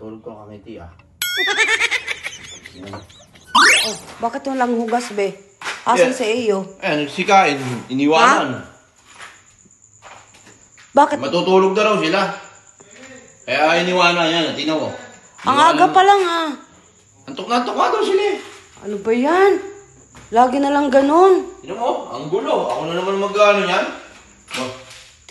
Matulog ko kangiti ah. Oh, bakit walang hugas, be? Asan si Iyo? Nagsikain. Iniwanan. Bakit? Matutulog na raw sila. Kaya iniwanan yan. Tinaw ko. Ang aga pa lang, ah. Antok na daw sila eh. Ano ba yan? Lagi na lang ganun. Tignan mo, ang gulo. Ako na naman mag-ano yan. Oh.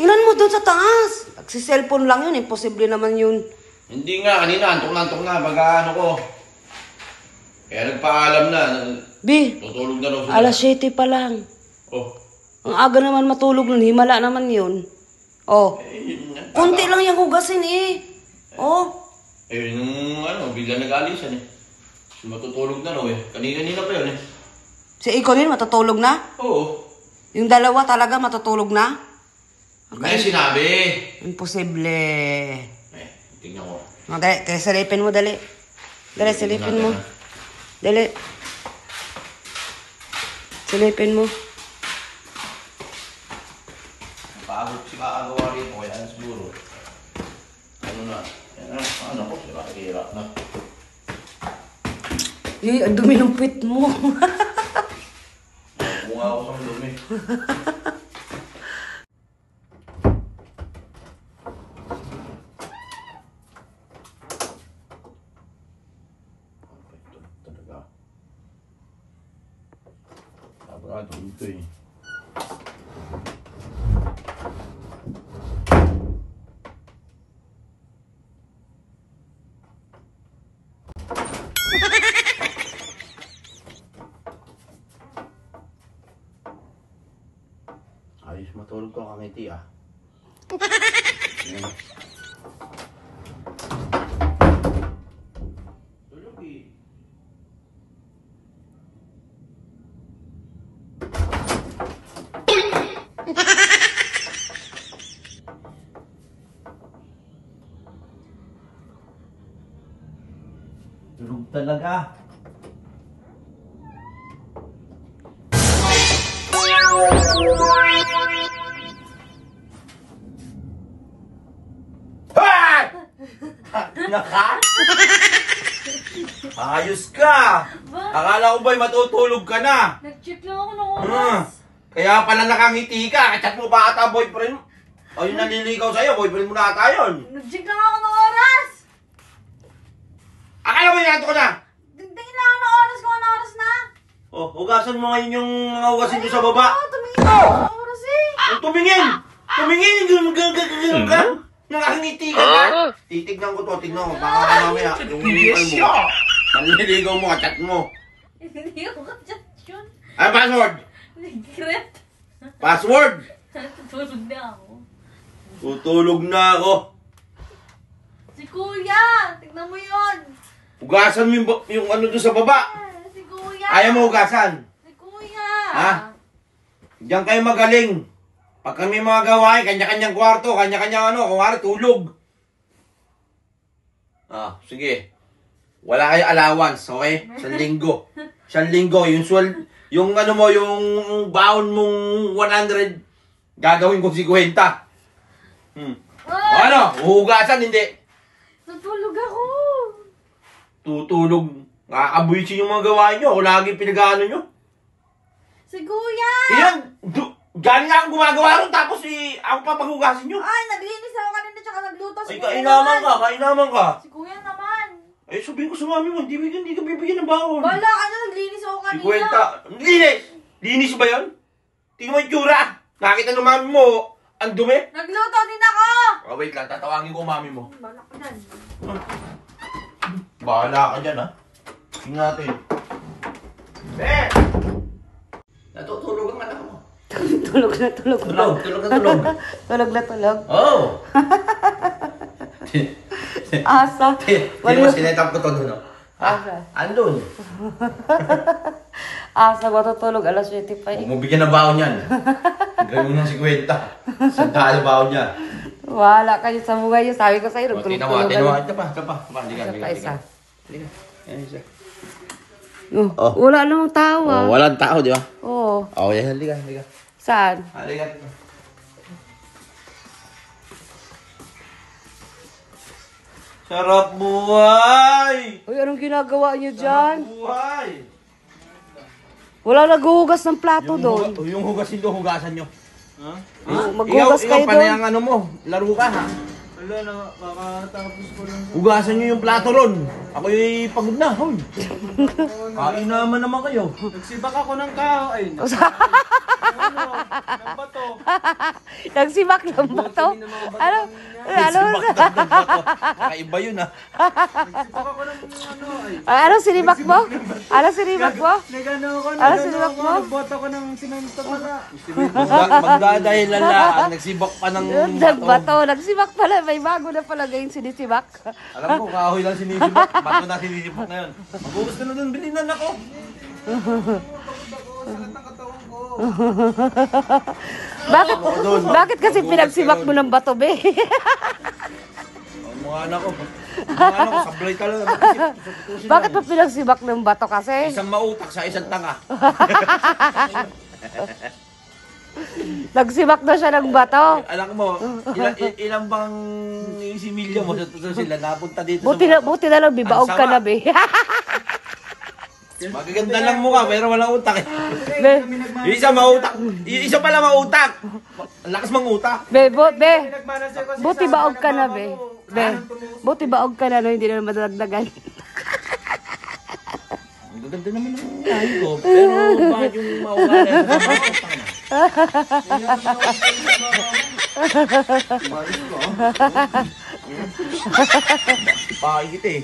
Tingnan mo doon sa taas. Nagsiselfone lang yun. Imposible naman yun. Hindi nga, kanina. Antok na. Pag-ano ko. Kaya nagpaalam na. Bi, Tutulog na raw sila. alas 7 pa lang. Oh. Ang aga naman matulog nun. Himala naman yun. Oh. Yun nga. Kunti lang yung hugasin eh. Oh. Nung bigla nag-alisan eh. Matutulog na raw eh. Kanina pa yun eh. Si Iko din matutulog na? Oo. Yung dalawa talaga matutulog na? May sinabi. Imposible. Tingnan ko. Dali, silipin mo, dali. Dali, silipin mo. Dali. Silipin mo. Pagod si kakagawa rito. Kaya siguro. Ano na. Ano ko, sira na. Ang dumi ng puwit mo. Bunga ako sa dumi. Talaga. Sabrado dito eh. Ayos matulog ko kangiti ah. Tulog eh. Tulog talaga. Naka? Ayos ka! Akala ko ba'y matutulog ka na? Nag-check lang ako ng oras. Kaya pala nakangiti ka. Chat mo pa ata boyfriend mo. O yung naliligaw sa'yo, boyfriend mo na ata yun. Nag-check lang ako ng oras. Akala mo yan ko na? Tingnan lang ako ng oras kung ano oras na. Oh, hugasan mo ngayon yung mga hugasin nyo sa baba. Tumingin ako ng oras eh. Tumingin! Tumingin! Gano'n ka? Nakangiti ka na? Titignan ko to, tignan ko. Baka mamaya, yung mo. Naliligaw mo, chat mo. Hindi ako ka-chat yun. Ay, password! Nag-cret. Password! Tutulog na ako. Tutulog na ako. Si Kuya! Tignan mo yun. Hugasan mo yung ano doon sa baba. Si Kuya! Ayaw mo hugasan. Si Kuya! Ha? Diyan kayo magaling. Pag kami mga gawain, kanya-kanyang kwarto, kanya-kanyang kumari tulog. Sige. Wala kayo allowance, okay? Isang linggo. Yung baon mong 100, gagawin ko 50. Ano? Huhugasan, hindi. Natulog ako. Tutulog. Nakakabuisin yung mga gawain nyo. Ako lagi pinag-ano nyo. Si Kuya! Iyan! Galing nga akong gumagawa ron, tapos ako pa paghugasin nyo. Ay, naglinis ako kanina tsaka nagluto. Si Ay, Kuya kainaman ka. Si Kuya naman. Ay, sabihin ko sa mami mo, hindi ka bibigyan ng baon. Bahala ka na, naglinis ako kanina. 50. Linis! Linis ba yun? Tingnan mo yung tsura. Nakita ng mami mo, ang dumi. Nagluto din ako! Wait lang, tatawagin ko mami mo. Bahala ka dyan. Bahala ka dyan, ha? Tingnan natin. Natutulog ang anak mo. Tulog na tulog. Tulog na tulog. Tulog na tulog. Oh! Asa. Hindi mo sinetap ko to doon, no? Asa. Andun. Asa, matutulog. Alas 7 pa Huwag eh. mo bigyan ng baon yan. Gawin mo ng 50. Sandaan ang baon niya. Wala kayo sa mukha niyo. Sabi ko sa'yo, tulog-tulog ka lang. Ito pa. Halika. Isa. Ayan isa. Wala namang tao ah. Walang tao, di ba? Oo. Halika. Saan? Halika. Sarap buhay! Uy, anong ginagawa niyo dyan? Buhay! Walang naghuhugas ng plato doon. Yung hugasin doon, hugasan nyo. Ha? Maghugas kayo panay doon. ang ano mo, laro ka ha. Wala na, kakatapos ko lang. Hugasan nyo yung plato ron. Ako'y pagod na, hoy. Kain naman kayo. Nagsibak ako ng kahoy. Ay, ng bato. Nagsibak ng bato? Ano? Kakaiba yun ha. Nagsibak ako ng Ano sinibak mo? Ano sinibak mo? Nagano ako, Ano sinibak mo? nagboto ko ng simento pala. Magdadahilan lang, nagsibak pa ng Nagbato. Nagsibak pala. May bago na pala ngayon sinisibak. Alam ko, kahoy lang sinisibak. Bato na sinisibak ngayon. Magbukas ka na dun, bilinan ako. Bakit? Bakit kasi pinagsibak mo ng bato, be? Mga anak ko. Mga anak ko, sablay talaga. Bakit mo pinagsibak ng bato kasi? Isang mautak sa isang tanga. Nagsibak na siya ng bato. Anak mo, ilang bang similya mo sa sila napunta dito Buti na lang, bibaog ka na, be. Magaganda lang mukha, pero walang utak eh. Be, Yung isa mautak. Yung isa pala mautak. Ang lakas mangutak. be, Nagmanager ko buti baog ka na, be. Be, buti baog ka na, no? Hindi na naman madagdagan. Ang gaganda naman ng tayo ko, pero bakit yung maugali sa mautak na? Bakit kita eh.